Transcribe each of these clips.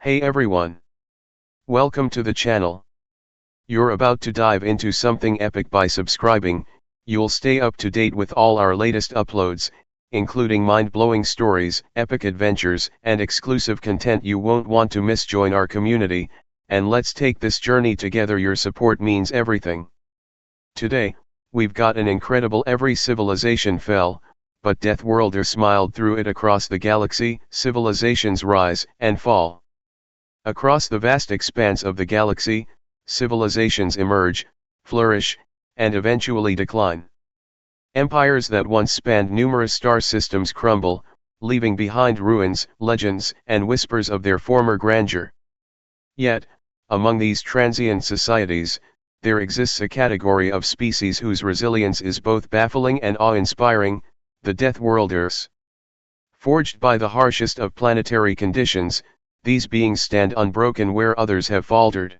Hey everyone! Welcome to the channel. You're about to dive into something epic by subscribing. You'll stay up to date with all our latest uploads, including mind-blowing stories, epic adventures, and exclusive content you won't want to miss. Join our community, and let's take this journey together. Your support means everything. Today, we've got an incredible every civilization fell, but Deathworlders smiled through it. Across the galaxy, civilizations rise and fall. Across the vast expanse of the galaxy, civilizations emerge, flourish, and eventually decline. Empires that once spanned numerous star systems crumble, leaving behind ruins, legends, and whispers of their former grandeur. Yet, among these transient societies, there exists a category of species whose resilience is both baffling and awe-inspiring, the Deathworlders. Forged by the harshest of planetary conditions, these beings stand unbroken where others have faltered.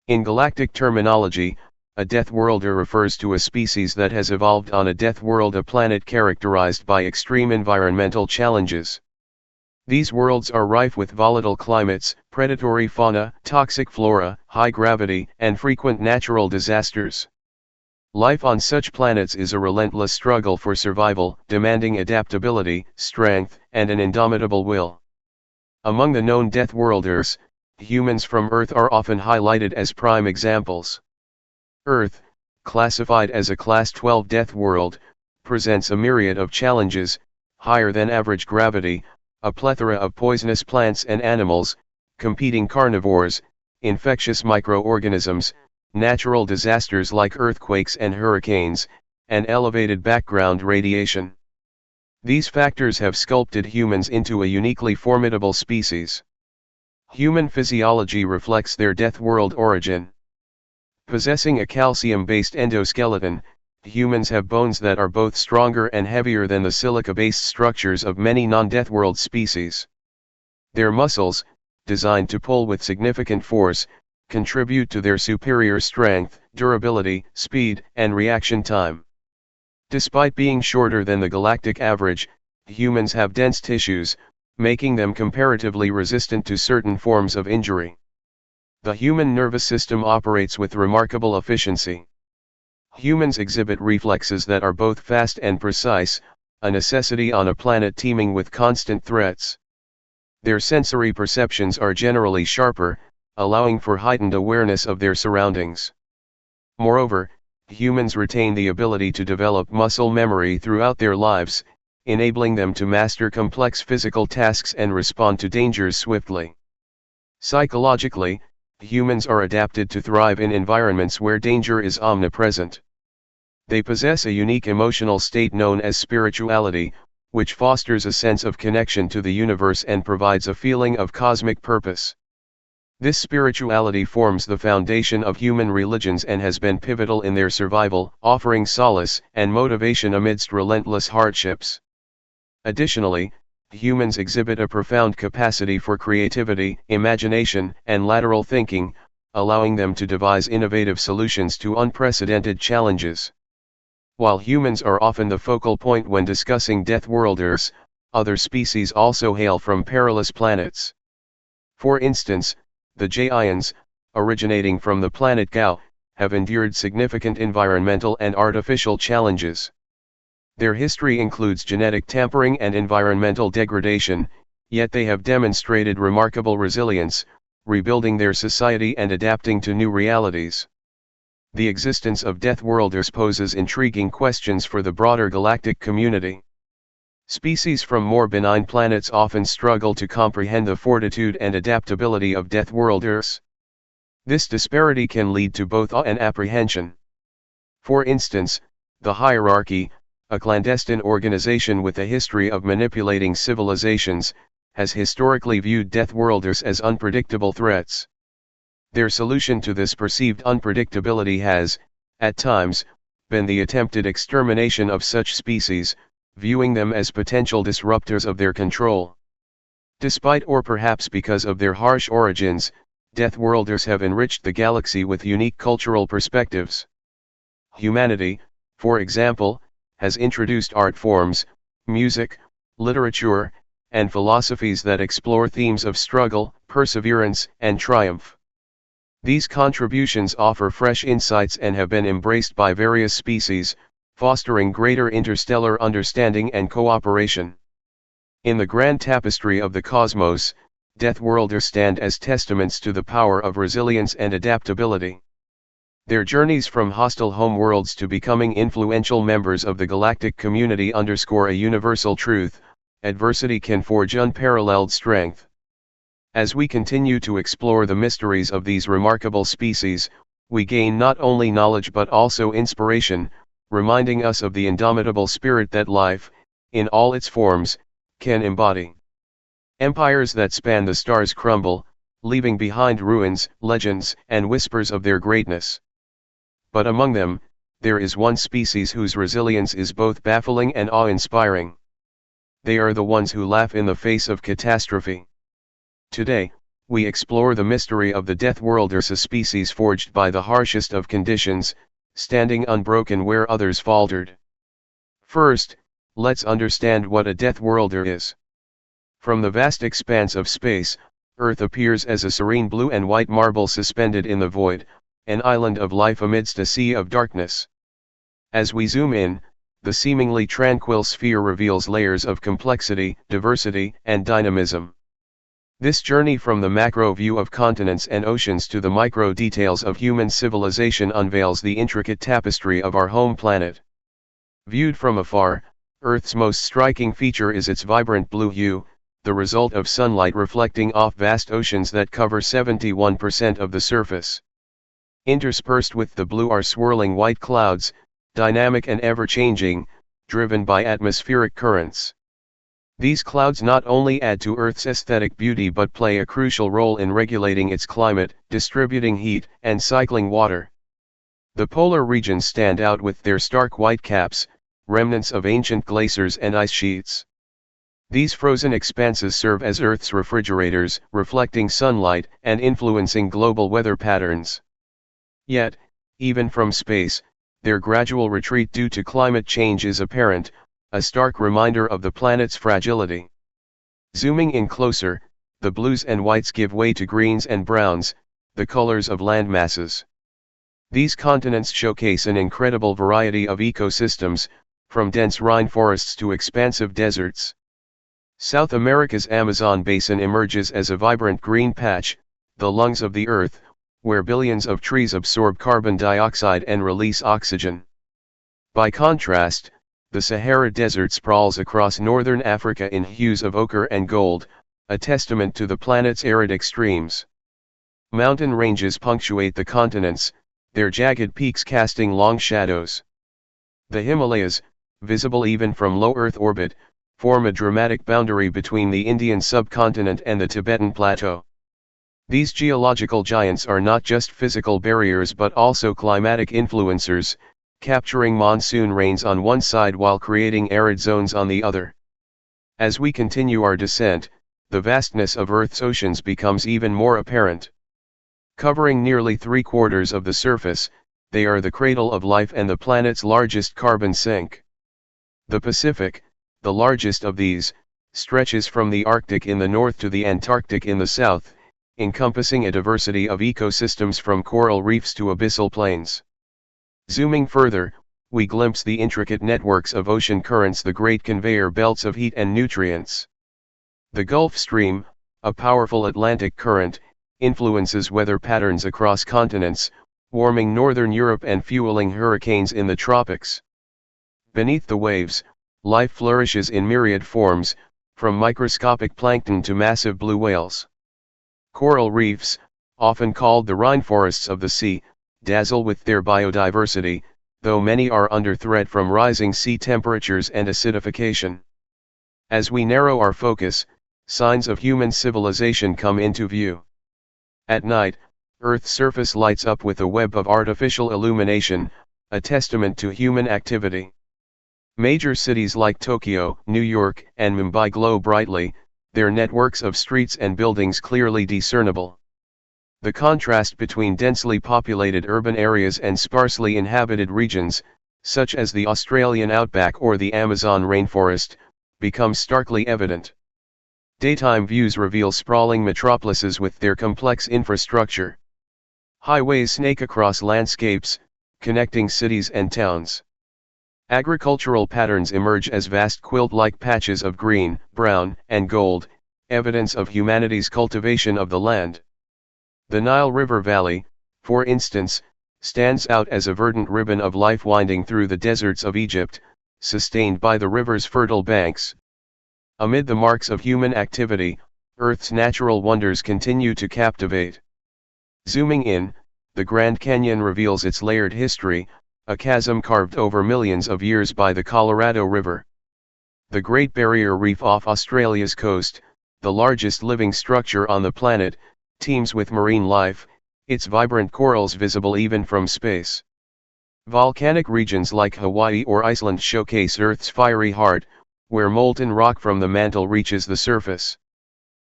In galactic terminology, a Deathworlder refers to a species that has evolved on a death world, a planet characterized by extreme environmental challenges. These worlds are rife with volatile climates, predatory fauna, toxic flora, high gravity, and frequent natural disasters. Life on such planets is a relentless struggle for survival, demanding adaptability, strength, and an indomitable will. Among the known Deathworlders, humans from Earth are often highlighted as prime examples. Earth, classified as a Class 12 death world, presents a myriad of challenges: higher than average gravity, a plethora of poisonous plants and animals, competing carnivores, infectious microorganisms, natural disasters like earthquakes and hurricanes, and elevated background radiation. These factors have sculpted humans into a uniquely formidable species. Human physiology reflects their death world origin. Possessing a calcium-based endoskeleton, humans have bones that are both stronger and heavier than the silica-based structures of many non-death world species. Their muscles, designed to pull with significant force, contribute to their superior strength, durability, speed, and reaction time. Despite being shorter than the galactic average, humans have dense tissues, making them comparatively resistant to certain forms of injury. The human nervous system operates with remarkable efficiency. Humans exhibit reflexes that are both fast and precise, a necessity on a planet teeming with constant threats. Their sensory perceptions are generally sharper, allowing for heightened awareness of their surroundings. Moreover, humans retain the ability to develop muscle memory throughout their lives, enabling them to master complex physical tasks and respond to dangers swiftly. Psychologically, humans are adapted to thrive in environments where danger is omnipresent. They possess a unique emotional state known as spirituality, which fosters a sense of connection to the universe and provides a feeling of cosmic purpose. This spirituality forms the foundation of human religions and has been pivotal in their survival, offering solace and motivation amidst relentless hardships. Additionally, humans exhibit a profound capacity for creativity, imagination, and lateral thinking, allowing them to devise innovative solutions to unprecedented challenges. While humans are often the focal point when discussing Deathworlders, other species also hail from perilous planets. For instance, the Giants, originating from the planet Gao, have endured significant environmental and artificial challenges. Their history includes genetic tampering and environmental degradation, yet they have demonstrated remarkable resilience, rebuilding their society and adapting to new realities. The existence of Deathworlders poses intriguing questions for the broader galactic community. Species from more benign planets often struggle to comprehend the fortitude and adaptability of Deathworlders. This disparity can lead to both awe and apprehension. For instance, the Hierarchy, a clandestine organization with a history of manipulating civilizations, has historically viewed Deathworlders as unpredictable threats. Their solution to this perceived unpredictability has, at times, been the attempted extermination of such species, viewing them as potential disruptors of their control. Despite or perhaps because of their harsh origins, Deathworlders have enriched the galaxy with unique cultural perspectives. Humanity, for example, has introduced art forms, music, literature, and philosophies that explore themes of struggle, perseverance, and triumph. These contributions offer fresh insights and have been embraced by various species, fostering greater interstellar understanding and cooperation. In the grand tapestry of the cosmos, Deathworlders stand as testaments to the power of resilience and adaptability. Their journeys from hostile homeworlds to becoming influential members of the galactic community underscore a universal truth: adversity can forge unparalleled strength. As we continue to explore the mysteries of these remarkable species, we gain not only knowledge but also inspiration, reminding us of the indomitable spirit that life, in all its forms, can embody. Empires that span the stars crumble, leaving behind ruins, legends, and whispers of their greatness. But among them, there is one species whose resilience is both baffling and awe-inspiring. They are the ones who laugh in the face of catastrophe. Today, we explore the mystery of the Deathworlders, a species forged by the harshest of conditions, standing unbroken where others faltered. First, let's understand what a Deathworlder is. From the vast expanse of space, Earth appears as a serene blue and white marble suspended in the void, an island of life amidst a sea of darkness. As we zoom in, the seemingly tranquil sphere reveals layers of complexity, diversity, and dynamism. This journey from the macro view of continents and oceans to the micro details of human civilization unveils the intricate tapestry of our home planet. Viewed from afar, Earth's most striking feature is its vibrant blue hue, the result of sunlight reflecting off vast oceans that cover 71% of the surface. Interspersed with the blue are swirling white clouds, dynamic and ever-changing, driven by atmospheric currents. These clouds not only add to Earth's aesthetic beauty but play a crucial role in regulating its climate, distributing heat, and cycling water. The polar regions stand out with their stark white caps, remnants of ancient glaciers and ice sheets. These frozen expanses serve as Earth's refrigerators, reflecting sunlight and influencing global weather patterns. Yet, even from space, their gradual retreat due to climate change is apparent, a stark reminder of the planet's fragility. Zooming in closer, the blues and whites give way to greens and browns, the colors of land masses. These continents showcase an incredible variety of ecosystems, from dense rainforests to expansive deserts. South America's Amazon basin emerges as a vibrant green patch, the lungs of the Earth, where billions of trees absorb carbon dioxide and release oxygen. By contrast, the Sahara Desert sprawls across northern Africa in hues of ochre and gold, a testament to the planet's arid extremes. Mountain ranges punctuate the continents, their jagged peaks casting long shadows. The Himalayas, visible even from low Earth orbit, form a dramatic boundary between the Indian subcontinent and the Tibetan Plateau. These geological giants are not just physical barriers but also climatic influencers, capturing monsoon rains on one side while creating arid zones on the other. As we continue our descent, the vastness of Earth's oceans becomes even more apparent. Covering nearly 3/4 of the surface, they are the cradle of life and the planet's largest carbon sink. The Pacific, the largest of these, stretches from the Arctic in the north to the Antarctic in the south, encompassing a diversity of ecosystems from coral reefs to abyssal plains. Zooming further, we glimpse the intricate networks of ocean currents, the great conveyor belts of heat and nutrients. The Gulf Stream, a powerful Atlantic current, influences weather patterns across continents, warming northern Europe and fueling hurricanes in the tropics. Beneath the waves, life flourishes in myriad forms, from microscopic plankton to massive blue whales. Coral reefs, often called the rainforests of the sea, dazzle with their biodiversity, though many are under threat from rising sea temperatures and acidification. As we narrow our focus, signs of human civilization come into view. At night, Earth's surface lights up with a web of artificial illumination, a testament to human activity. Major cities like Tokyo, New York, and Mumbai glow brightly, their networks of streets and buildings clearly discernible. The contrast between densely populated urban areas and sparsely inhabited regions, such as the Australian outback or the Amazon rainforest, becomes starkly evident. Daytime views reveal sprawling metropolises with their complex infrastructure. Highways snake across landscapes, connecting cities and towns. Agricultural patterns emerge as vast quilt-like patches of green, brown, and gold, evidence of humanity's cultivation of the land. The Nile River Valley, for instance, stands out as a verdant ribbon of life winding through the deserts of Egypt, sustained by the river's fertile banks. Amid the marks of human activity, Earth's natural wonders continue to captivate. Zooming in, the Grand Canyon reveals its layered history, a chasm carved over millions of years by the Colorado River. The Great Barrier Reef off Australia's coast, the largest living structure on the planet, teems with marine life, its vibrant corals visible even from space. Volcanic regions like Hawaii or Iceland showcase Earth's fiery heart, where molten rock from the mantle reaches the surface.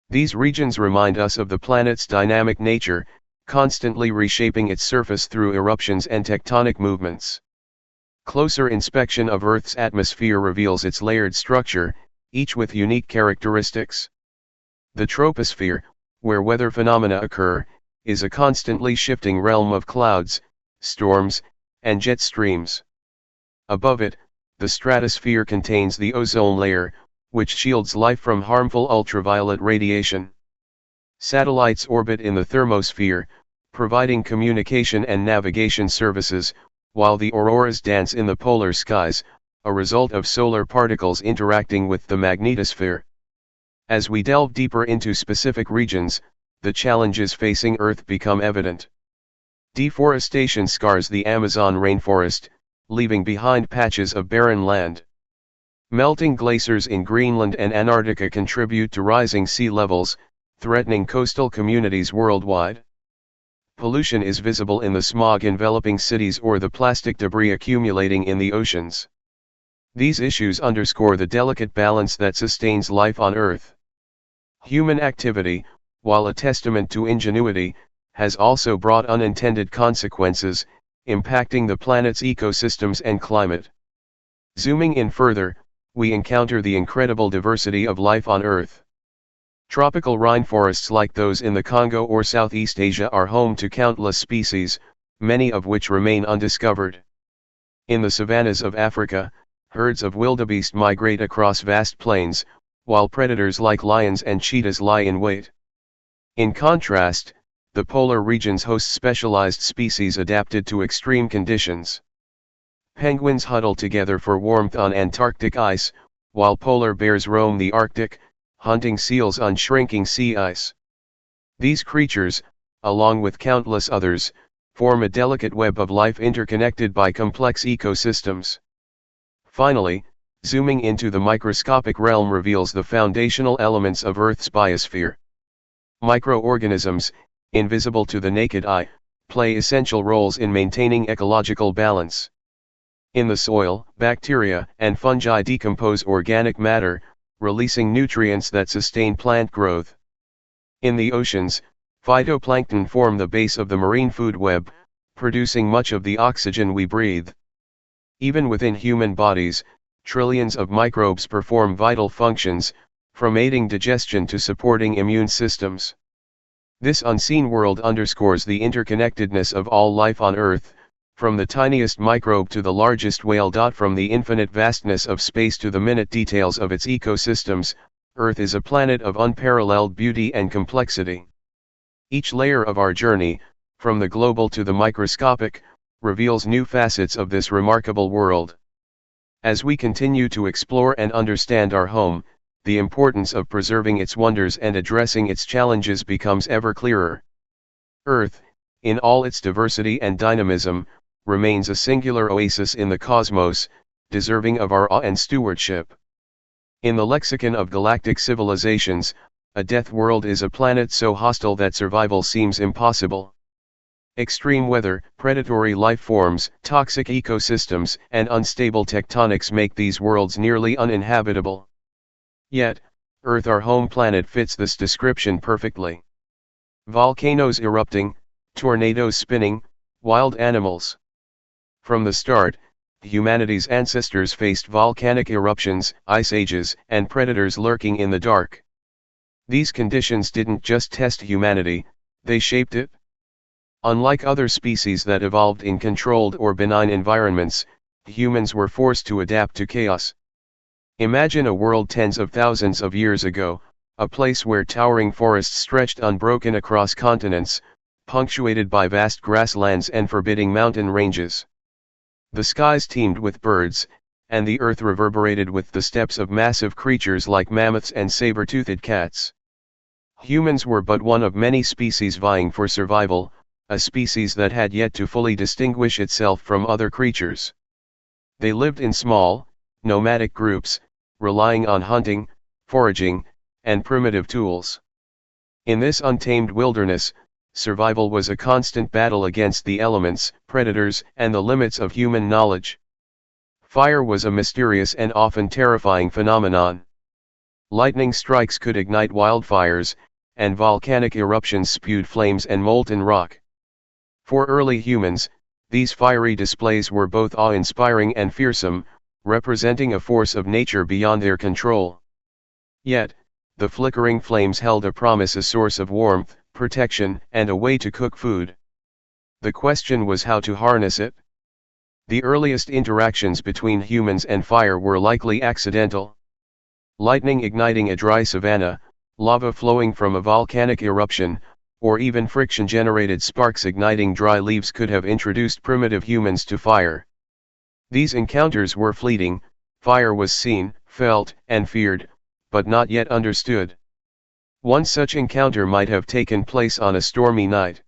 These regions remind us of the planet's dynamic nature, constantly reshaping its surface through eruptions and tectonic movements. Closer inspection of Earth's atmosphere reveals its layered structure, each with unique characteristics. The troposphere, where weather phenomena occur, is a constantly shifting realm of clouds, storms, and jet streams. Above it, the stratosphere contains the ozone layer, which shields life from harmful ultraviolet radiation. Satellites orbit in the thermosphere, providing communication and navigation services, while the auroras dance in the polar skies, a result of solar particles interacting with the magnetosphere. As we delve deeper into specific regions, the challenges facing Earth become evident. Deforestation scars the Amazon rainforest, leaving behind patches of barren land. Melting glaciers in Greenland and Antarctica contribute to rising sea levels, threatening coastal communities worldwide. Pollution is visible in the smog enveloping cities or the plastic debris accumulating in the oceans. These issues underscore the delicate balance that sustains life on Earth. Human activity, while a testament to ingenuity, has also brought unintended consequences, impacting the planet's ecosystems and climate. Zooming in further, we encounter the incredible diversity of life on Earth. Tropical rainforests like those in the Congo or Southeast Asia are home to countless species, many of which remain undiscovered. In the savannas of Africa, herds of wildebeest migrate across vast plains, while predators like lions and cheetahs lie in wait. In contrast, the polar regions host specialized species adapted to extreme conditions. Penguins huddle together for warmth on Antarctic ice, while polar bears roam the Arctic, hunting seals on shrinking sea ice. These creatures, along with countless others, form a delicate web of life interconnected by complex ecosystems. Finally, zooming into the microscopic realm reveals the foundational elements of Earth's biosphere. Microorganisms, invisible to the naked eye, play essential roles in maintaining ecological balance. In the soil, bacteria and fungi decompose organic matter, releasing nutrients that sustain plant growth. In the oceans, phytoplankton form the base of the marine food web, producing much of the oxygen we breathe. Even within human bodies, trillions of microbes perform vital functions, from aiding digestion to supporting immune systems. This unseen world underscores the interconnectedness of all life on Earth, from the tiniest microbe to the largest whale. From the infinite vastness of space to the minute details of its ecosystems, Earth is a planet of unparalleled beauty and complexity. Each layer of our journey, from the global to the microscopic, reveals new facets of this remarkable world. As we continue to explore and understand our home, the importance of preserving its wonders and addressing its challenges becomes ever clearer. Earth, in all its diversity and dynamism, remains a singular oasis in the cosmos, deserving of our awe and stewardship. In the lexicon of galactic civilizations, a death world is a planet so hostile that survival seems impossible. Extreme weather, predatory life forms, toxic ecosystems, and unstable tectonics make these worlds nearly uninhabitable. Yet, Earth, our home planet, fits this description perfectly. Volcanoes erupting, tornadoes spinning, wild animals. From the start, humanity's ancestors faced volcanic eruptions, ice ages, and predators lurking in the dark. These conditions didn't just test humanity, they shaped it. Unlike other species that evolved in controlled or benign environments, humans were forced to adapt to chaos. Imagine a world tens of thousands of years ago, a place where towering forests stretched unbroken across continents, punctuated by vast grasslands and forbidding mountain ranges. The skies teemed with birds, and the earth reverberated with the steps of massive creatures like mammoths and saber-toothed cats. Humans were but one of many species vying for survival, a species that had yet to fully distinguish itself from other creatures. They lived in small, nomadic groups, relying on hunting, foraging, and primitive tools. In this untamed wilderness, survival was a constant battle against the elements, predators, and the limits of human knowledge. Fire was a mysterious and often terrifying phenomenon. Lightning strikes could ignite wildfires, and volcanic eruptions spewed flames and molten rock. For early humans, these fiery displays were both awe-inspiring and fearsome, representing a force of nature beyond their control. Yet, the flickering flames held a promise, a source of warmth, protection, and a way to cook food. The question was how to harness it. The earliest interactions between humans and fire were likely accidental. Lightning igniting a dry savanna, lava flowing from a volcanic eruption, or even friction-generated sparks igniting dry leaves could have introduced primitive humans to fire. These encounters were fleeting, fire was seen, felt, and feared, but not yet understood. One such encounter might have taken place on a stormy night.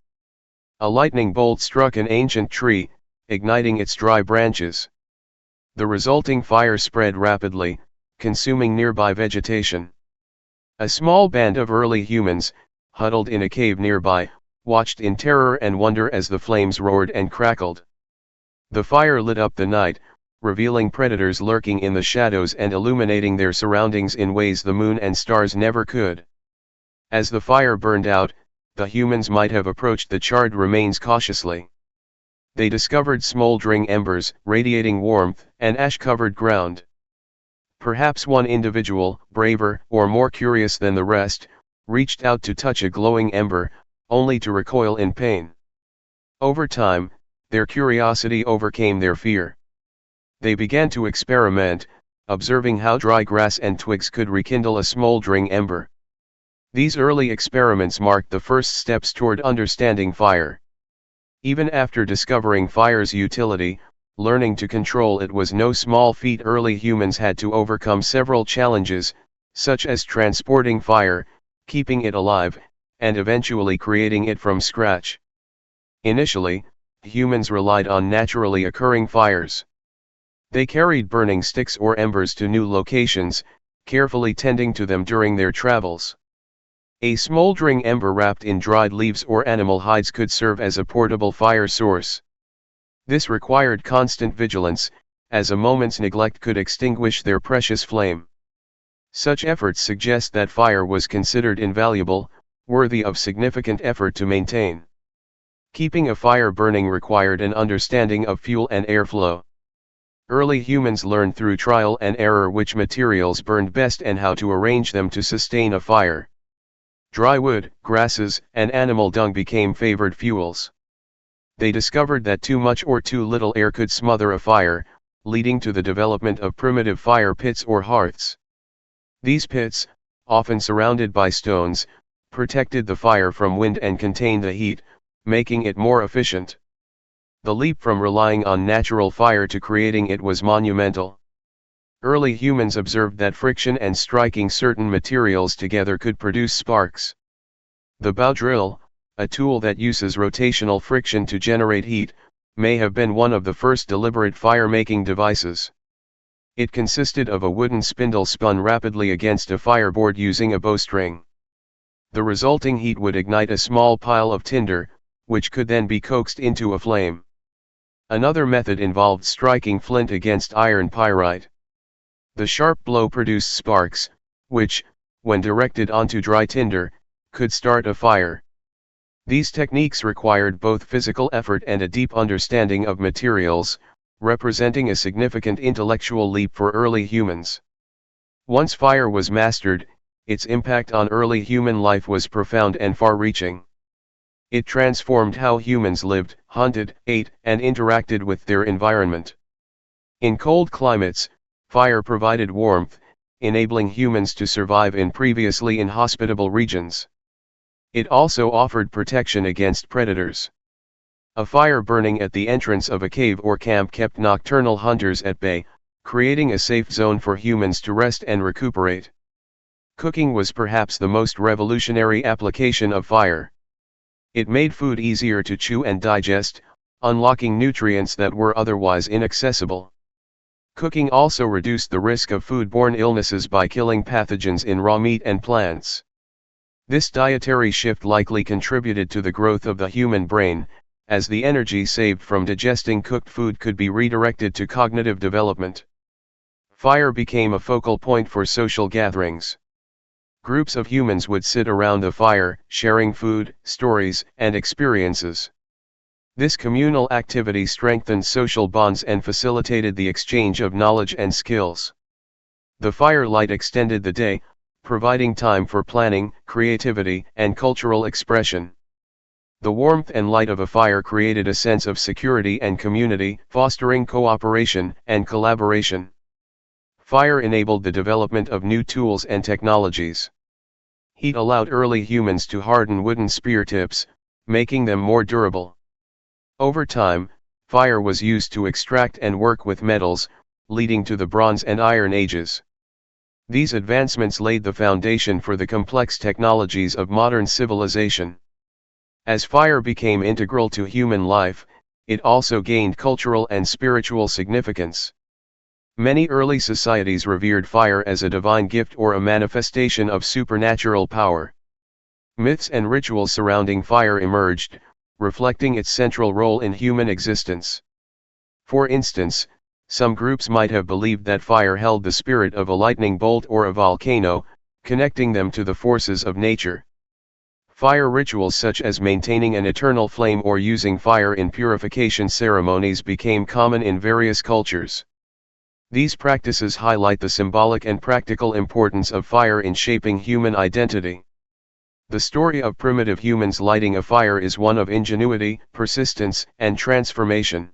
A lightning bolt struck an ancient tree, igniting its dry branches. The resulting fire spread rapidly, consuming nearby vegetation. A small band of early humans, huddled in a cave nearby, watched in terror and wonder as the flames roared and crackled. The fire lit up the night, revealing predators lurking in the shadows and illuminating their surroundings in ways the moon and stars never could. As the fire burned out, the humans might have approached the charred remains cautiously. They discovered smoldering embers, radiating warmth, and ash-covered ground. Perhaps one individual, braver or more curious than the rest, reached out to touch a glowing ember, only to recoil in pain. Over time, their curiosity overcame their fear. They began to experiment, observing how dry grass and twigs could rekindle a smoldering ember. These early experiments marked the first steps toward understanding fire. Even after discovering fire's utility, learning to control it was no small feat. Early humans had to overcome several challenges, such as transporting fire, keeping it alive, and eventually creating it from scratch. Initially, humans relied on naturally occurring fires. They carried burning sticks or embers to new locations, carefully tending to them during their travels. A smoldering ember wrapped in dried leaves or animal hides could serve as a portable fire source. This required constant vigilance, as a moment's neglect could extinguish their precious flame. Such efforts suggest that fire was considered invaluable, worthy of significant effort to maintain. Keeping a fire burning required an understanding of fuel and airflow. Early humans learned through trial and error which materials burned best and how to arrange them to sustain a fire. Dry wood, grasses, and animal dung became favored fuels. They discovered that too much or too little air could smother a fire, leading to the development of primitive fire pits or hearths. These pits, often surrounded by stones, protected the fire from wind and contained the heat, making it more efficient. The leap from relying on natural fire to creating it was monumental. Early humans observed that friction and striking certain materials together could produce sparks. The bow drill, a tool that uses rotational friction to generate heat, may have been one of the first deliberate fire-making devices. It consisted of a wooden spindle spun rapidly against a fireboard using a bowstring. The resulting heat would ignite a small pile of tinder, which could then be coaxed into a flame. Another method involved striking flint against iron pyrite. The sharp blow produced sparks, which, when directed onto dry tinder, could start a fire. These techniques required both physical effort and a deep understanding of materials, representing a significant intellectual leap for early humans. Once fire was mastered, its impact on early human life was profound and far-reaching. It transformed how humans lived, hunted, ate, and interacted with their environment. In cold climates, fire provided warmth, enabling humans to survive in previously inhospitable regions. It also offered protection against predators. A fire burning at the entrance of a cave or camp kept nocturnal hunters at bay, creating a safe zone for humans to rest and recuperate. Cooking was perhaps the most revolutionary application of fire. It made food easier to chew and digest, unlocking nutrients that were otherwise inaccessible. Cooking also reduced the risk of foodborne illnesses by killing pathogens in raw meat and plants. This dietary shift likely contributed to the growth of the human brain, as the energy saved from digesting cooked food could be redirected to cognitive development. Fire became a focal point for social gatherings. Groups of humans would sit around a fire, sharing food, stories, and experiences. This communal activity strengthened social bonds and facilitated the exchange of knowledge and skills. The firelight extended the day, providing time for planning, creativity, and cultural expression. The warmth and light of a fire created a sense of security and community, fostering cooperation and collaboration. Fire enabled the development of new tools and technologies. Heat allowed early humans to harden wooden spear tips, making them more durable. Over time, fire was used to extract and work with metals, leading to the Bronze and Iron Ages. These advancements laid the foundation for the complex technologies of modern civilization. As fire became integral to human life, it also gained cultural and spiritual significance. Many early societies revered fire as a divine gift or a manifestation of supernatural power. Myths and rituals surrounding fire emerged, reflecting its central role in human existence. For instance, some groups might have believed that fire held the spirit of a lightning bolt or a volcano, connecting them to the forces of nature. Fire rituals such as maintaining an eternal flame or using fire in purification ceremonies became common in various cultures. These practices highlight the symbolic and practical importance of fire in shaping human identity. The story of primitive humans lighting a fire is one of ingenuity, persistence, and transformation.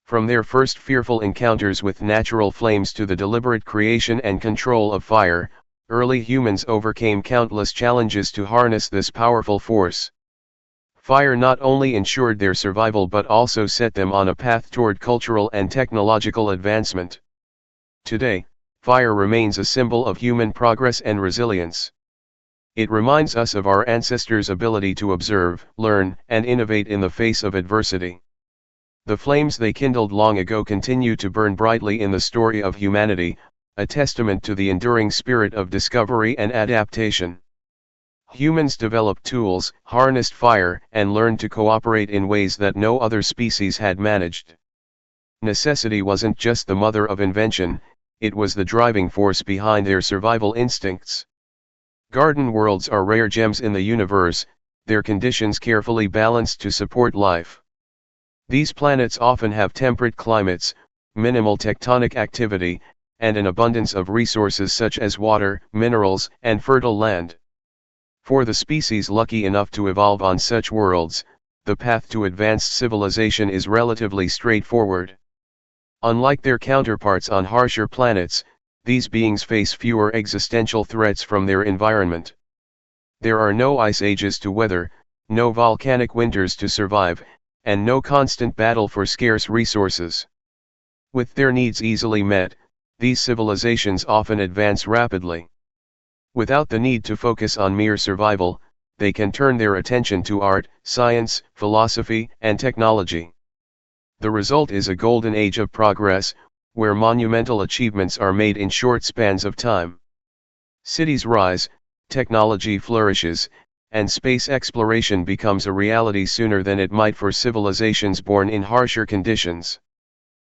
From their first fearful encounters with natural flames to the deliberate creation and control of fire, early humans overcame countless challenges to harness this powerful force. Fire not only ensured their survival but also set them on a path toward cultural and technological advancement. Today, fire remains a symbol of human progress and resilience. It reminds us of our ancestors' ability to observe, learn, and innovate in the face of adversity. The flames they kindled long ago continue to burn brightly in the story of humanity, a testament to the enduring spirit of discovery and adaptation. Humans developed tools, harnessed fire, and learned to cooperate in ways that no other species had managed. Necessity wasn't just the mother of invention, it was the driving force behind their survival instincts. Garden worlds are rare gems in the universe, their conditions carefully balanced to support life. These planets often have temperate climates, minimal tectonic activity, and an abundance of resources such as water, minerals, and fertile land. For the species lucky enough to evolve on such worlds, the path to advanced civilization is relatively straightforward. Unlike their counterparts on harsher planets, these beings face fewer existential threats from their environment. There are no ice ages to weather, no volcanic winters to survive, and no constant battle for scarce resources. With their needs easily met, these civilizations often advance rapidly. Without the need to focus on mere survival, they can turn their attention to art, science, philosophy, and technology. The result is a golden age of progress, where monumental achievements are made in short spans of time. Cities rise, technology flourishes, and space exploration becomes a reality sooner than it might for civilizations born in harsher conditions.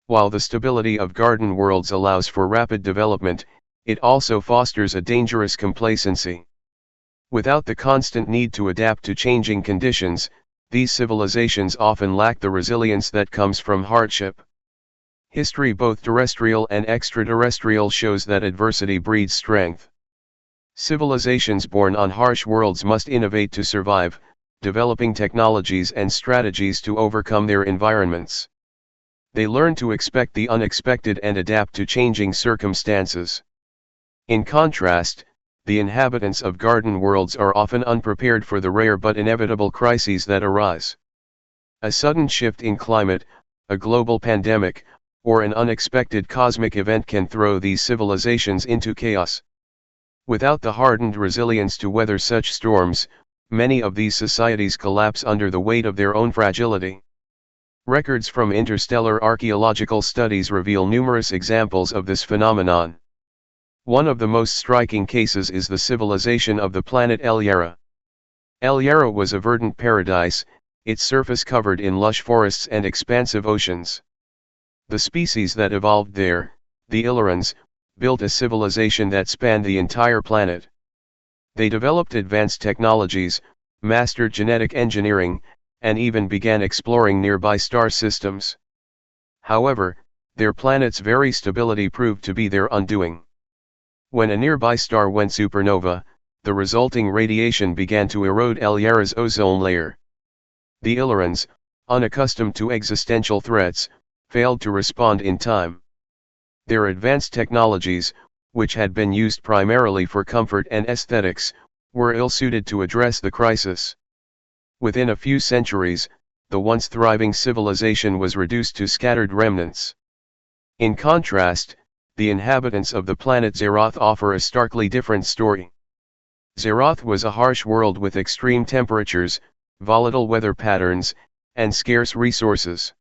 While the stability of garden worlds allows for rapid development, it also fosters a dangerous complacency. Without the constant need to adapt to changing conditions, these civilizations often lack the resilience that comes from hardship. History, both terrestrial and extraterrestrial, shows that adversity breeds strength. Civilizations born on harsh worlds must innovate to survive, developing technologies and strategies to overcome their environments. They learn to expect the unexpected and adapt to changing circumstances. In contrast, the inhabitants of garden worlds are often unprepared for the rare but inevitable crises that arise. A sudden shift in climate, a global pandemic, or an unexpected cosmic event can throw these civilizations into chaos. Without the hardened resilience to weather such storms, many of these societies collapse under the weight of their own fragility. Records from interstellar archaeological studies reveal numerous examples of this phenomenon. One of the most striking cases is the civilization of the planet El Yarra. El Yarra was a verdant paradise, its surface covered in lush forests and expansive oceans. The species that evolved there, the Illyrians, built a civilization that spanned the entire planet. They developed advanced technologies, mastered genetic engineering, and even began exploring nearby star systems. However, their planet's very stability proved to be their undoing. When a nearby star went supernova, the resulting radiation began to erode El Yarra's ozone layer. The Illyrians, unaccustomed to existential threats, failed to respond in time. Their advanced technologies, which had been used primarily for comfort and aesthetics, were ill-suited to address the crisis. Within a few centuries, the once thriving civilization was reduced to scattered remnants. In contrast, the inhabitants of the planet Zeroth offer a starkly different story. Zeroth was a harsh world with extreme temperatures, volatile weather patterns, and scarce resources.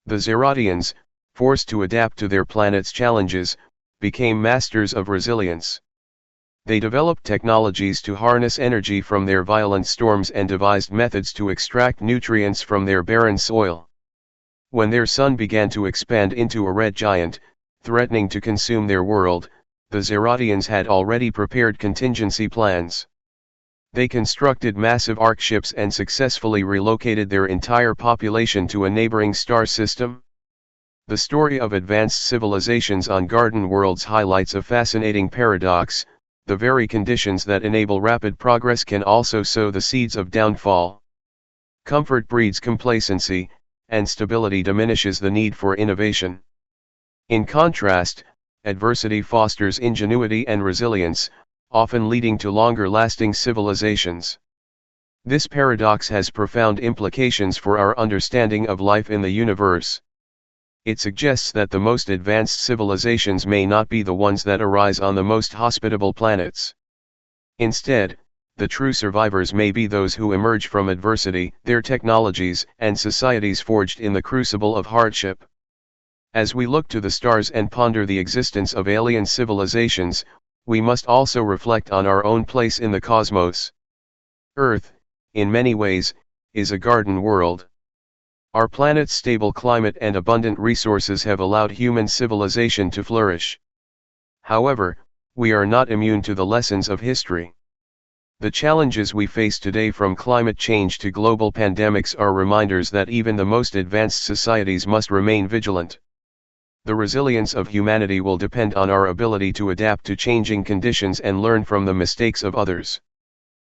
The Zerothians, forced to adapt to their planet's challenges, became masters of resilience. They developed technologies to harness energy from their violent storms and devised methods to extract nutrients from their barren soil. When their sun began to expand into a red giant, threatening to consume their world, the Zerothians had already prepared contingency plans. They constructed massive arc ships and successfully relocated their entire population to a neighboring star system. The story of advanced civilizations on garden worlds highlights a fascinating paradox: the very conditions that enable rapid progress can also sow the seeds of downfall. Comfort breeds complacency, and stability diminishes the need for innovation. In contrast, adversity fosters ingenuity and resilience, often leading to longer-lasting civilizations. This paradox has profound implications for our understanding of life in the universe. It suggests that the most advanced civilizations may not be the ones that arise on the most hospitable planets. Instead, the true survivors may be those who emerge from adversity, their technologies and societies forged in the crucible of hardship. As we look to the stars and ponder the existence of alien civilizations, we must also reflect on our own place in the cosmos. Earth, in many ways, is a garden world. Our planet's stable climate and abundant resources have allowed human civilization to flourish. However, we are not immune to the lessons of history. The challenges we face today, from climate change to global pandemics, are reminders that even the most advanced societies must remain vigilant. The resilience of humanity will depend on our ability to adapt to changing conditions and learn from the mistakes of others.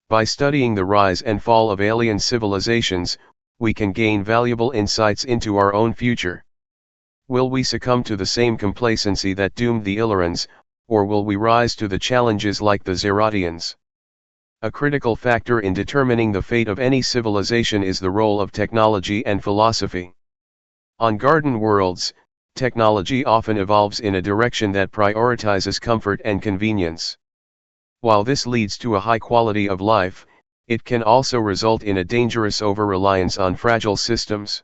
By studying the rise and fall of alien civilizations, we can gain valuable insights into our own future. Will we succumb to the same complacency that doomed the Illyrians, or will we rise to the challenges like the Zerothians? A critical factor in determining the fate of any civilization is the role of technology and philosophy. On garden worlds, technology often evolves in a direction that prioritizes comfort and convenience. While this leads to a high quality of life, it can also result in a dangerous over-reliance on fragile systems.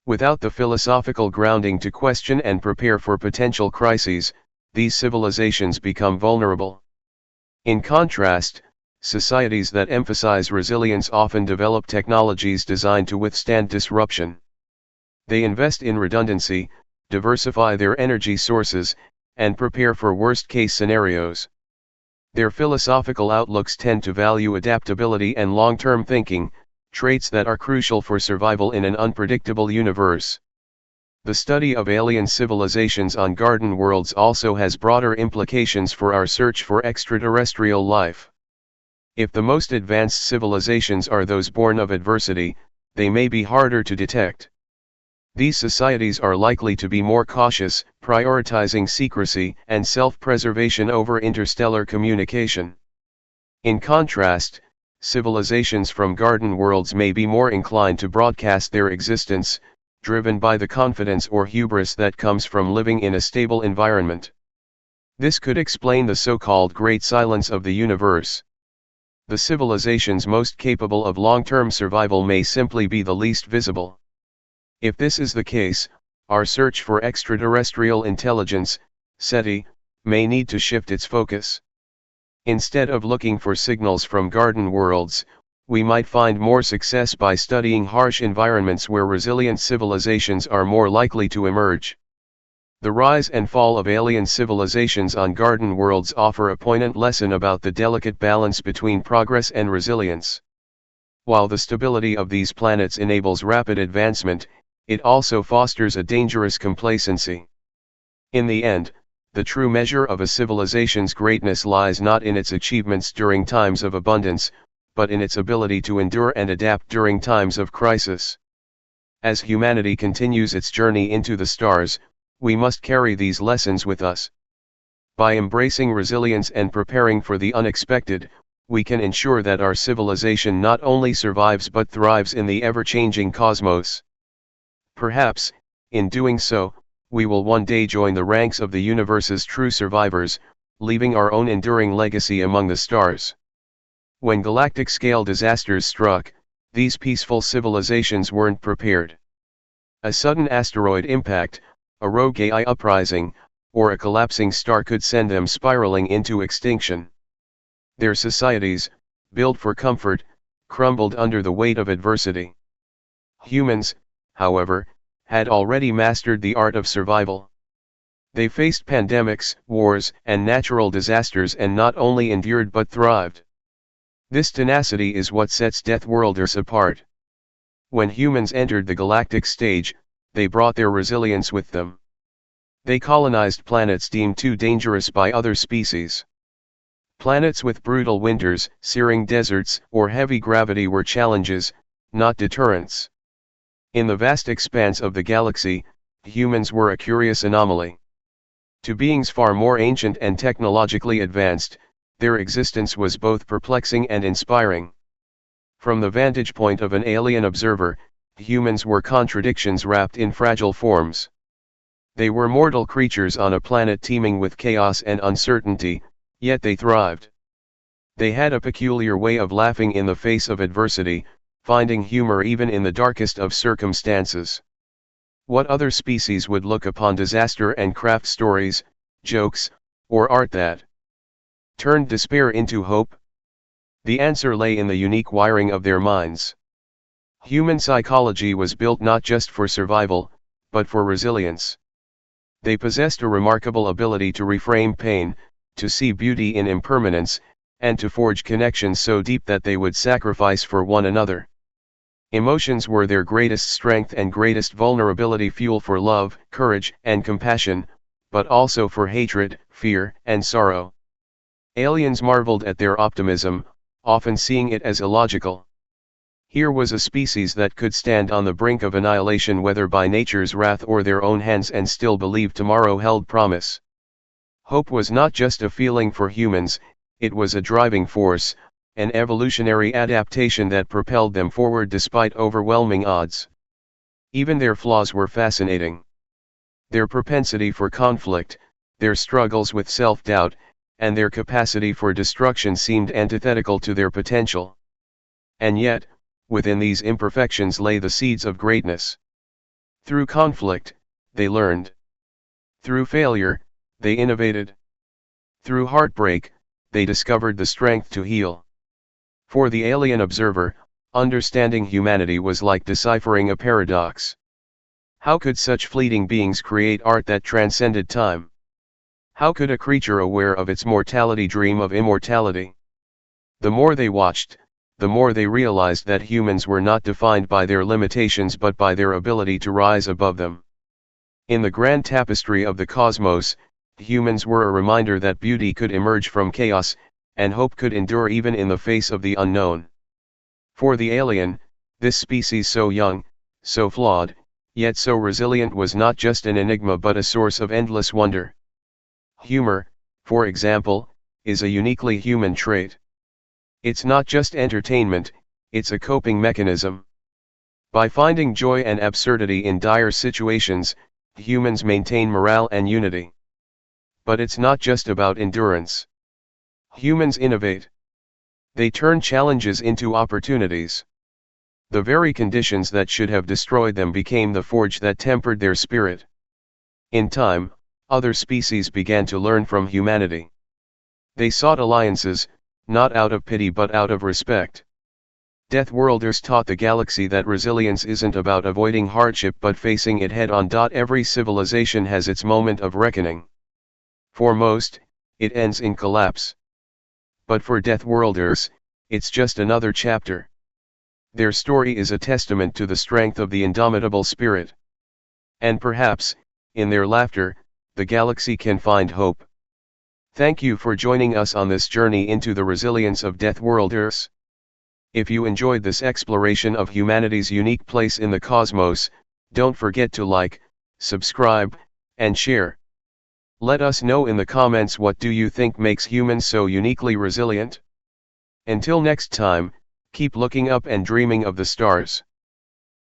Without the philosophical grounding to question and prepare for potential crises, these civilizations become vulnerable. In contrast, societies that emphasize resilience often develop technologies designed to withstand disruption. They invest in redundancy, diversify their energy sources, and prepare for worst-case scenarios. Their philosophical outlooks tend to value adaptability and long-term thinking, traits that are crucial for survival in an unpredictable universe. The study of alien civilizations on garden worlds also has broader implications for our search for extraterrestrial life. If the most advanced civilizations are those born of adversity, they may be harder to detect. These societies are likely to be more cautious, prioritizing secrecy and self-preservation over interstellar communication. In contrast, civilizations from garden worlds may be more inclined to broadcast their existence, driven by the confidence or hubris that comes from living in a stable environment. This could explain the so-called Great Silence of the universe. The civilizations most capable of long-term survival may simply be the least visible. If this is the case, our search for extraterrestrial intelligence, SETI, may need to shift its focus. Instead of looking for signals from garden worlds, we might find more success by studying harsh environments where resilient civilizations are more likely to emerge. The rise and fall of alien civilizations on garden worlds offer a poignant lesson about the delicate balance between progress and resilience. While the stability of these planets enables rapid advancement, it also fosters a dangerous complacency. In the end, the true measure of a civilization's greatness lies not in its achievements during times of abundance, but in its ability to endure and adapt during times of crisis. As humanity continues its journey into the stars, we must carry these lessons with us. By embracing resilience and preparing for the unexpected, we can ensure that our civilization not only survives but thrives in the ever-changing cosmos. Perhaps, in doing so, we will one day join the ranks of the universe's true survivors, leaving our own enduring legacy among the stars. When galactic-scale disasters struck, these peaceful civilizations weren't prepared. A sudden asteroid impact, a rogue AI uprising, or a collapsing star could send them spiraling into extinction. Their societies, built for comfort, crumbled under the weight of adversity. Humans, however, had already mastered the art of survival. They faced pandemics, wars, and natural disasters and not only endured but thrived. This tenacity is what sets Deathworlders apart. When humans entered the galactic stage, they brought their resilience with them. They colonized planets deemed too dangerous by other species. Planets with brutal winters, searing deserts, or heavy gravity were challenges, not deterrents. In the vast expanse of the galaxy, humans were a curious anomaly. To beings far more ancient and technologically advanced, their existence was both perplexing and inspiring. From the vantage point of an alien observer, humans were contradictions wrapped in fragile forms. They were mortal creatures on a planet teeming with chaos and uncertainty, yet they thrived. They had a peculiar way of laughing in the face of adversity, finding humor even in the darkest of circumstances. What other species would look upon disaster and craft stories, jokes, or art that turned despair into hope? The answer lay in the unique wiring of their minds. Human psychology was built not just for survival, but for resilience. They possessed a remarkable ability to reframe pain, to see beauty in impermanence, and to forge connections so deep that they would sacrifice for one another. Emotions were their greatest strength and greatest vulnerability, fuel for love, courage, and compassion, but also for hatred, fear, and sorrow. Aliens marveled at their optimism, often seeing it as illogical. Here was a species that could stand on the brink of annihilation whether by nature's wrath or their own hands and still believe tomorrow held promise. Hope was not just a feeling for humans, it was a driving force, an evolutionary adaptation that propelled them forward despite overwhelming odds. Even their flaws were fascinating. Their propensity for conflict, their struggles with self-doubt, and their capacity for destruction seemed antithetical to their potential. And yet, within these imperfections lay the seeds of greatness. Through conflict, they learned. Through failure, they innovated. Through heartbreak, they discovered the strength to heal. For the alien observer, understanding humanity was like deciphering a paradox. How could such fleeting beings create art that transcended time? How could a creature aware of its mortality dream of immortality? The more they watched, the more they realized that humans were not defined by their limitations but by their ability to rise above them. In the grand tapestry of the cosmos, humans were a reminder that beauty could emerge from chaos, and hope could endure even in the face of the unknown. For the alien, this species so young, so flawed, yet so resilient was not just an enigma but a source of endless wonder. Humor, for example, is a uniquely human trait. It's not just entertainment, it's a coping mechanism. By finding joy and absurdity in dire situations, humans maintain morale and unity. But it's not just about endurance. Humans innovate. They turn challenges into opportunities. The very conditions that should have destroyed them became the forge that tempered their spirit. In time, other species began to learn from humanity. They sought alliances, not out of pity but out of respect. Deathworlders taught the galaxy that resilience isn't about avoiding hardship but facing it head-on. Every civilization has its moment of reckoning. For most, it ends in collapse. But for Deathworlders, it's just another chapter. Their story is a testament to the strength of the indomitable spirit. And perhaps, in their laughter, the galaxy can find hope. Thank you for joining us on this journey into the resilience of Deathworlders. If you enjoyed this exploration of humanity's unique place in the cosmos, don't forget to like, subscribe, and share. Let us know in the comments what do you think makes humans so uniquely resilient. Until next time, keep looking up and dreaming of the stars.